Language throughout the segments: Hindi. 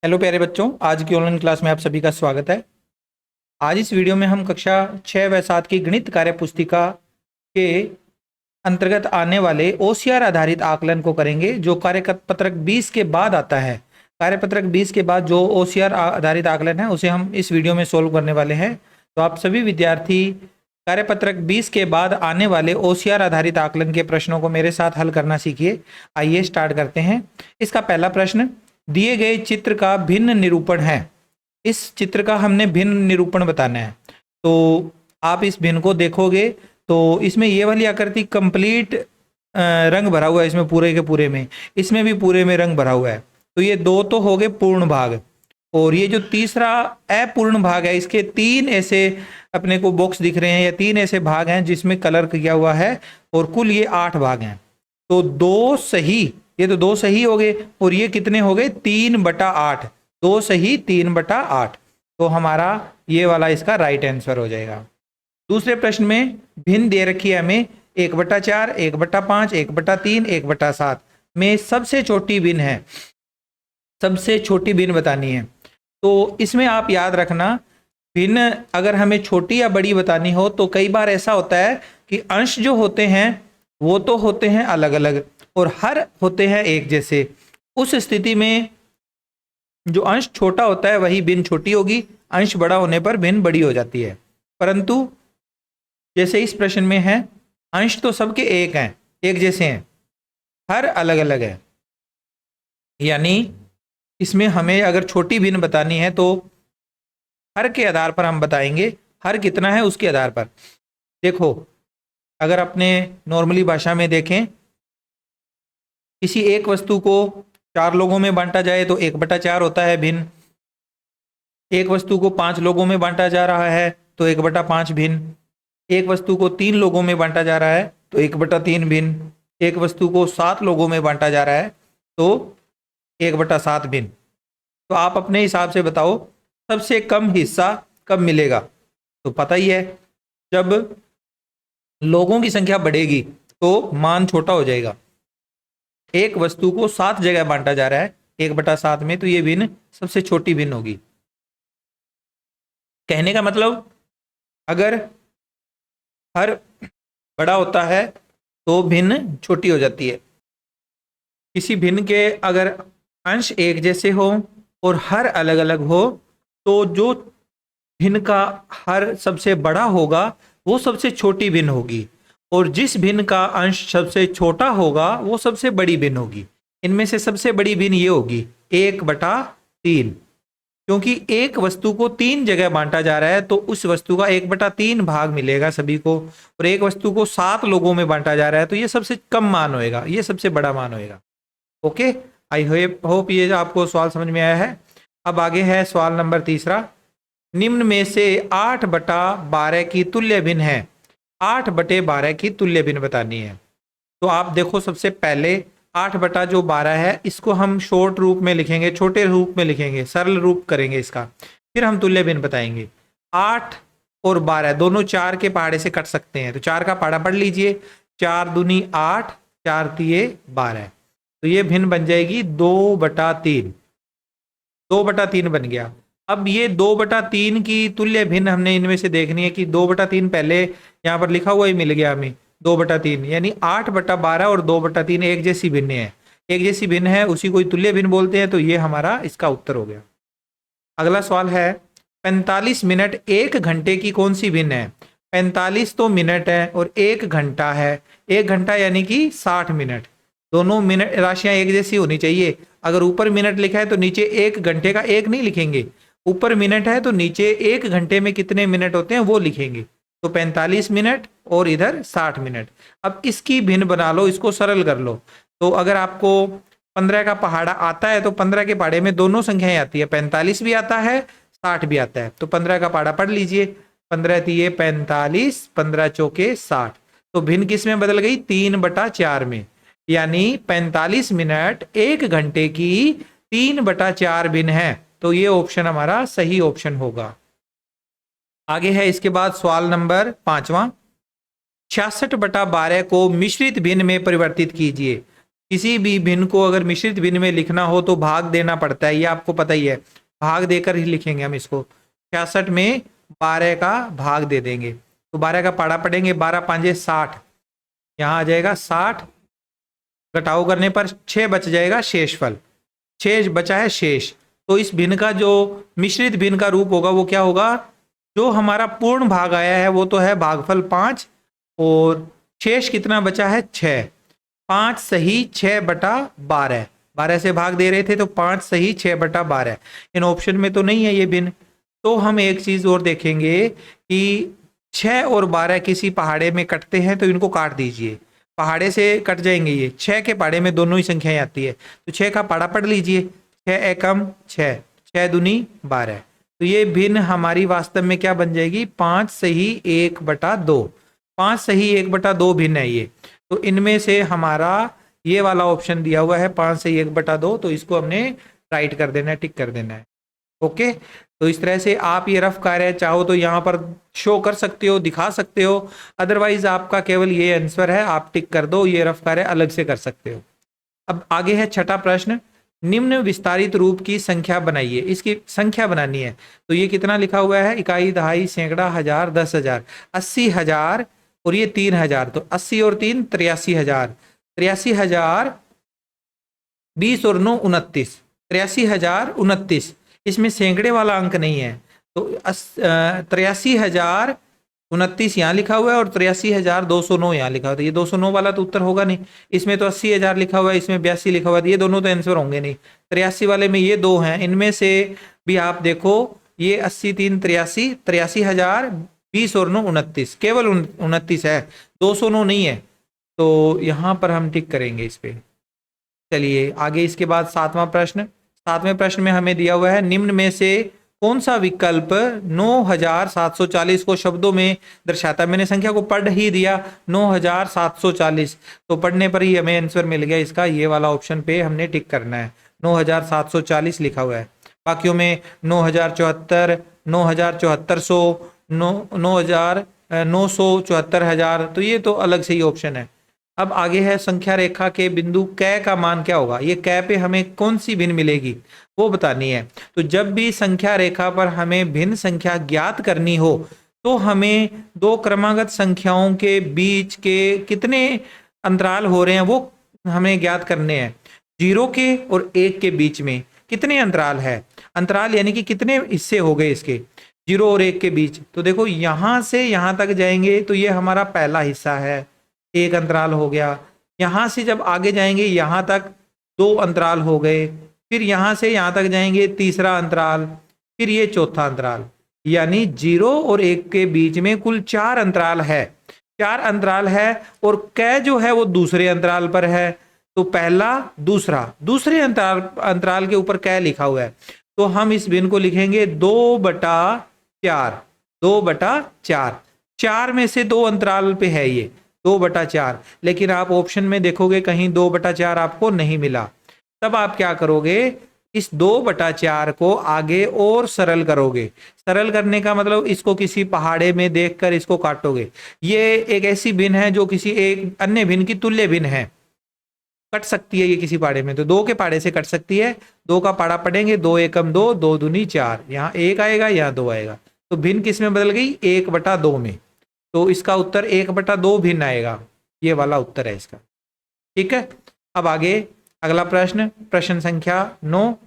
हेलो प्यारे बच्चों, आज की ऑनलाइन क्लास में आप सभी का स्वागत है। आज इस वीडियो में हम कक्षा 6 व 7 की गणित कार्य पुस्तिका के अंतर्गत आने वाले ओसीआर आधारित आकलन को करेंगे, जो कार्यपत्रक 20 के बाद आता है। कार्यपत्रक 20 के बाद जो ओसीआर आधारित आकलन है उसे हम इस वीडियो में सोल्व करने वाले हैं। तो आप सभी विद्यार्थी कार्यपत्रक 20 के बाद आने वाले ओसीआर आधारित आकलन के प्रश्नों को मेरे साथ हल करना सीखिए। आइए स्टार्ट करते हैं। इसका पहला प्रश्न, दिए गए चित्र का भिन्न निरूपण है। इस चित्र का हमने भिन्न निरूपण बताना है। तो आप इस भिन्न को देखोगे तो इसमें ये वाली आकृति कंप्लीट रंग भरा हुआ है, इसमें पूरे के पूरे में, इसमें भी पूरे में रंग भरा हुआ है। तो ये दो तो हो गए पूर्ण भाग, और ये जो तीसरा अपूर्ण भाग है, इसके तीन ऐसे अपने को बॉक्स दिख रहे हैं, या तीन ऐसे भाग हैं जिसमें कलर किया हुआ है, और कुल ये 8 भाग हैं। तो दो सही, ये तो दो सही हो गए, और ये कितने हो गए 3/8, दो सही 3/8। तो हमारा ये वाला इसका राइट आंसर हो जाएगा। दूसरे प्रश्न में भिन्न दे रखी है हमें 1/4, 1/5, 1/3, 1/7 में सबसे छोटी भिन्न है, सबसे छोटी भिन्न बतानी है। तो इसमें आप याद रखना, भिन्न अगर हमें छोटी या बड़ी बतानी हो तो कई बार ऐसा होता है कि अंश जो होते हैं वो तो होते हैं अलग अलग और हर होते हैं एक जैसे। उस स्थिति में जो अंश छोटा होता है वही भिन्न छोटी होगी, अंश बड़ा होने पर भिन्न बड़ी हो जाती है। परंतु जैसे इस प्रश्न में है, अंश तो सबके एक हैं, एक जैसे हैं, हर अलग अलग है। यानी इसमें हमें अगर छोटी भिन्न बतानी है तो हर के आधार पर हम बताएंगे, हर कितना है उसके आधार पर। देखो, अगर अपने नॉर्मली भाषा में देखें, किसी एक वस्तु को 4 लोगों में बांटा जाए तो 1/4 होता है भिन्न। एक वस्तु को 5 लोगों में बांटा जा रहा है तो 1/5 भिन्न। एक वस्तु को 3 लोगों में बांटा जा रहा है तो 1/3 भिन्न। एक वस्तु को 7 लोगों में बांटा जा रहा है तो 1/7 भिन्न। तो आप अपने हिसाब से बताओ सबसे कम हिस्सा कब मिलेगा। तो पता ही है, जब लोगों की संख्या बढ़ेगी तो मान छोटा हो जाएगा। एक वस्तु को 7 जगह बांटा जा रहा है 1/7 में, तो ये भिन्न सबसे छोटी भिन्न होगी। कहने का मतलब, अगर हर बड़ा होता है तो भिन्न छोटी हो जाती है। किसी भिन्न के अगर अंश एक जैसे हो और हर अलग अलग हो तो जो भिन्न का हर सबसे बड़ा होगा वो सबसे छोटी भिन्न होगी, और जिस भिन्न का अंश सबसे छोटा होगा वो सबसे बड़ी भिन्न होगी। इनमें से सबसे बड़ी भिन्न ये होगी 1/3, क्योंकि एक वस्तु को 3 जगह बांटा जा रहा है तो उस वस्तु का 1/3 भाग मिलेगा सभी को, और एक वस्तु को 7 लोगों में बांटा जा रहा है तो ये सबसे कम मान होएगा, ये सबसे बड़ा मान होएगा। ओके, आई होप ये आपको सवाल समझ में आया है। अब आगे है सवाल नंबर तीसरा, निम्न में से 8/12 की तुल्य भिन्न है। 8/12 की तुल्य भिन्न बतानी है। तो आप देखो, सबसे पहले 8/12 है, इसको हम शॉर्ट रूप में लिखेंगे, छोटे रूप में लिखेंगे, सरल रूप करेंगे इसका, फिर हम तुल्य भिन्न बताएंगे। 8 और 12 दोनों 4 के पहाड़े से कट सकते हैं, तो 4 का पहाड़ा पढ़ लीजिए, 4 दूनी 8, 4 तिये 12, तो ये भिन्न बन जाएगी 2/3, 2/3 बन गया। अब ये 2/3 की तुल्य भिन्न हमने इनमें से देखनी है कि 2/3 पहले यहाँ पर लिखा हुआ ही मिल गया हमें 2/3, यानी 8/12 और 2/3 एक जैसी भिन्न है, एक जैसी भिन्न है, उसी को तुल्य भिन्न बोलते हैं। तो ये हमारा इसका उत्तर हो गया। अगला सवाल है, 45 मिनट 1 घंटे की कौन सी भिन्न है। 45 तो मिनट है और 1 घंटा है, 1 घंटा यानी कि 60 मिनट। दोनों मिनट राशियां एक जैसी होनी चाहिए। अगर ऊपर मिनट लिखा है तो नीचे 1 घंटे का 1 नहीं लिखेंगे, ऊपर मिनट है तो नीचे 1 घंटे में कितने मिनट होते हैं वो लिखेंगे। तो 45 मिनट और इधर 60 मिनट। अब इसकी भिन्न बना लो, इसको सरल कर लो। तो अगर आपको 15 का पहाड़ा आता है तो 15 के पहाड़े में दोनों संख्याएं आती है, 45 भी आता है 60 भी आता है। तो 15 का पहाड़ा पढ़ लीजिए, 15 तिये 45, 15 चौके 60। तो भिन्न किस में बदल गई, 3/4 में, यानी 45 मिनट 1 घंटे की 3/4 भिन्न है। तो ये ऑप्शन हमारा सही ऑप्शन होगा। आगे है इसके बाद सवाल नंबर 5वां, 66/12 को मिश्रित भिन्न में परिवर्तित कीजिए। किसी भी भिन्न को अगर मिश्रित भिन्न में लिखना हो तो भाग देना पड़ता है, ये आपको पता ही है, भाग देकर ही लिखेंगे हम इसको। 66 में 12 का भाग दे देंगे तो 12 का पाड़ा पड़ेंगे, 12 पांजे 60, यहाँ आ जाएगा 60, घटाव करने पर 6 बच जाएगा शेषफल, 6 बचा है शेष। तो इस भिन्न का जो मिश्रित भिन्न का रूप होगा वो क्या होगा, जो हमारा पूर्ण भाग आया है वो तो है भागफल 5, और शेष कितना बचा है 6, 5 सही 6/12, 12 से भाग दे रहे थे तो 5 सही 6/12। इन ऑप्शन में तो नहीं है ये भिन्न। तो हम एक चीज और देखेंगे कि 6 और 12 किसी पहाड़े में कटते हैं तो इनको काट दीजिए, पहाड़े से कट जाएंगे ये, 6 के पहाड़े में दोनों ही संख्याएं आती है तो 6 का पहाड़ा पढ़ लीजिए, 6 एकम 6, 6 दूनी 12। तो ये भिन्न हमारी वास्तव में क्या बन जाएगी, 5 सही 1/2, 5 सही 1/2 भिन्न है ये। तो इनमें से हमारा ये वाला ऑप्शन दिया हुआ है 5 सही 1/2, तो इसको हमने राइट कर देना है, टिक कर देना है। ओके, तो इस तरह से आप ये रफ कार्य चाहो तो यहाँ पर शो कर सकते हो, दिखा सकते हो, अदरवाइज आपका केवल ये आंसर है, आप टिक कर दो, ये रफ कार्य अलग से कर सकते हो। अब आगे है छठा प्रश्न, निम्न विस्तारित रूप की संख्या बनाइए, इसकी संख्या बनानी है। तो ये कितना लिखा हुआ है, इकाई, दहाई, सैकड़ा, हजार, 10,000, 80,000 और ये 3,000, तो 80 और 3 83,000, 83,000, 20 और 9 29, 83,029। इसमें सैकड़े वाला अंक नहीं है तो 83,029 यहाँ लिखा हुआ है और 83,209 यहाँ लिखा हुआ है। ये 209 वाला तो उत्तर होगा नहीं, इसमें तो 80,000 लिखा हुआ है, इसमें 82 लिखा हुआ है, ये दोनों तो आंसर होंगे नहीं। 83 वाले में ये दो हैं, इनमें से भी आप देखो, ये 80 3 83, 83,000, 20 और 9 29, केवल 29 है, 209 नहीं है, तो यहाँ पर हम टिक करेंगे इस पे। चलिए आगे, इसके बाद सातवां प्रश्न, सातवें प्रश्न में हमें दिया हुआ है, निम्न में से कौन सा विकल्प 9,740 को शब्दों में दर्शाता। मैंने संख्या को पढ़ ही दिया 9,740, तो पढ़ने पर ही हमें आंसर मिल गया इसका, ये वाला ऑप्शन पे हमने टिक करना है, 9,740 लिखा हुआ है। बाकियों में 9,074, 9,074, 9,000, 974,000, तो ये तो अलग से ही ऑप्शन है। अब आगे है संख्या रेखा के बिंदु कै का मान क्या होगा, ये कै पे हमें कौन सी भिन्न मिलेगी वो बतानी है। तो जब भी संख्या रेखा पर हमें भिन्न संख्या ज्ञात करनी हो तो हमें दो क्रमागत संख्याओं के बीच के कितने अंतराल हो रहे हैं वो हमें ज्ञात करने हैं। 0 के और 1 के बीच में कितने अंतराल है, अंतराल यानी कि कितने हिस्से हो गए इसके 0 और 1 के बीच। तो देखो यहां से यहां तक जाएंगे तो ये हमारा पहला हिस्सा है, एक अंतराल हो गया। यहां से जब आगे जाएंगे यहां तक 2 अंतराल हो गए, फिर यहां से यहां तक जाएंगे तीसरा अंतराल, फिर ये चौथा अंतराल, यानी 0 और 1 के बीच में कुल 4 अंतराल है, 4 अंतराल है। और कै जो है वो दूसरे अंतराल पर है, तो पहला दूसरा, दूसरे अंतराल के ऊपर कै लिखा हुआ है, तो हम इस भिन्न को लिखेंगे 2/4, 2/4, 4 में से 2 अंतराल पे है ये 2/4, लेकिन आप ऑप्शन में देखोगे कहीं 2/4 आपको नहीं मिला। तब आप क्या करोगे, इस 2/4 को आगे और सरल करोगे। सरल करने का मतलब इसको किसी पहाड़े में देखकर इसको काटोगे। ये एक ऐसी भिन्न है जो किसी एक अन्य भिन्न की तुल्य भिन्न है, कट सकती है ये किसी पाड़े में, तो 2 के पाड़े से कट सकती है। 2 का पाड़ा पढ़ेंगे, 2 एकम 2, 2 दूनी 4, यहाँ 1 आएगा, यहाँ 2 आएगा, तो भिन्न किस में बदल गई, 1/2 में। तो इसका उत्तर 1/2 भिन्न आएगा, ये वाला उत्तर है इसका। ठीक है, अब आगे अगला प्रश्न, प्रश्न संख्या 9,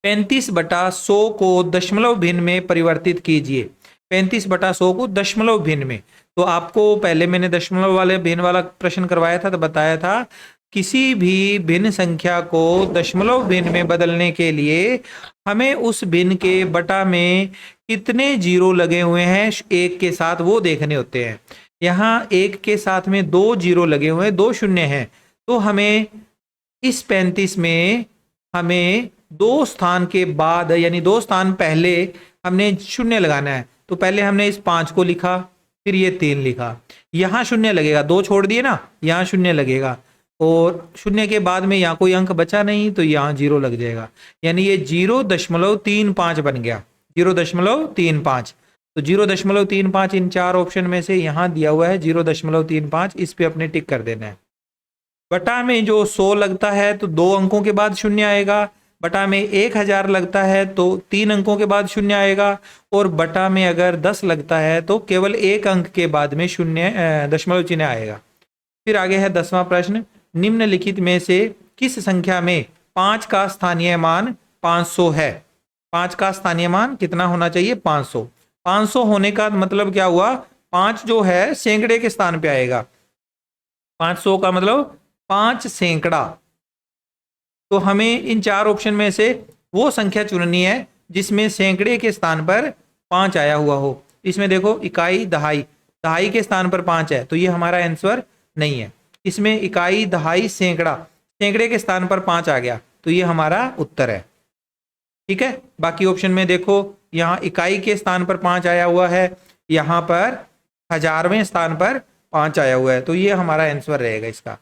35/100 को दशमलव भिन्न में परिवर्तित कीजिए। 35/100 को दशमलव भिन्न में, तो आपको पहले मैंने दशमलव वाले भिन्न वाला प्रश्न करवाया था तो बताया था किसी भी भिन्न संख्या को दशमलव भिन्न में बदलने के लिए हमें उस भिन्न के बटा में कितने जीरो लगे हुए हैं एक के साथ वो देखने होते हैं। यहाँ 1 के साथ में 2 जीरो लगे हुए हैं, 2 शून्य हैं, तो हमें इस 35 में हमें 2 स्थान के बाद यानी 2 स्थान पहले हमने शून्य लगाना है। तो पहले हमने इस 5 को लिखा, फिर ये 3 लिखा, यहाँ शून्य लगेगा, 2 छोड़ दिए ना, यहाँ शून्य लगेगा, और शून्य के बाद में यहाँ कोई अंक बचा नहीं तो यहाँ 0 लग जाएगा, यानी ये 0.35 बन गया, 0.35। तो 0.35 इन 4 ऑप्शन में से यहाँ दिया हुआ है 0.35, इस पे अपने टिक कर देना है। बटा में जो 100 लगता है तो 2 अंकों के बाद शून्य आएगा, बटा में 1000 लगता है तो 3 अंकों के बाद शून्य आएगा, और बटा में अगर 10 लगता है तो केवल 1 अंक के बाद में शून्य दशमलव चिन्ह आएगा। फिर आगे है 10वां प्रश्न, निम्नलिखित में से किस संख्या में 5 का स्थानीय मान 500 है? 5 का स्थानीय मान कितना होना चाहिए? 500। 500 होने का मतलब क्या हुआ? 5 जो है सैकड़े के स्थान पे आएगा। 500 का मतलब 5 सैकड़ा। तो हमें इन 4 ऑप्शन में से वो संख्या चुननी है जिसमें सैकड़े के स्थान पर 5 आया हुआ हो। इसमें देखो इकाई दहाई, दहाई के स्थान पर 5 है तो ये हमारा आंसर नहीं है। इसमें इकाई दहाई सैकड़ा, सैकड़े के स्थान पर 5 आ गया तो ये हमारा उत्तर है। ठीक है, बाकी ऑप्शन में देखो यहाँ इकाई के स्थान पर 5 आया हुआ है, यहाँ पर हजारवें स्थान पर 5 आया हुआ है, तो ये हमारा आंसर रहेगा इसका।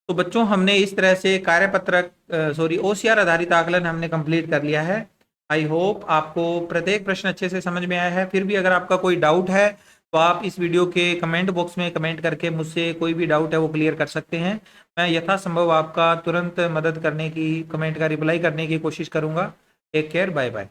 तो बच्चों हमने इस तरह से कार्यपत्रक ओसीआर आधारित आकलन हमने कंप्लीट कर लिया है। आई होप आपको प्रत्येक प्रश्न अच्छे से समझ में आया है। फिर भी अगर आपका कोई डाउट है तो आप इस वीडियो के कमेंट बॉक्स में कमेंट करके मुझसे कोई भी डाउट है वो क्लियर कर सकते हैं। मैं यथासंभव आपका तुरंत मदद करने की, कमेंट का रिप्लाई करने की कोशिश करूंगा। Take care, bye bye.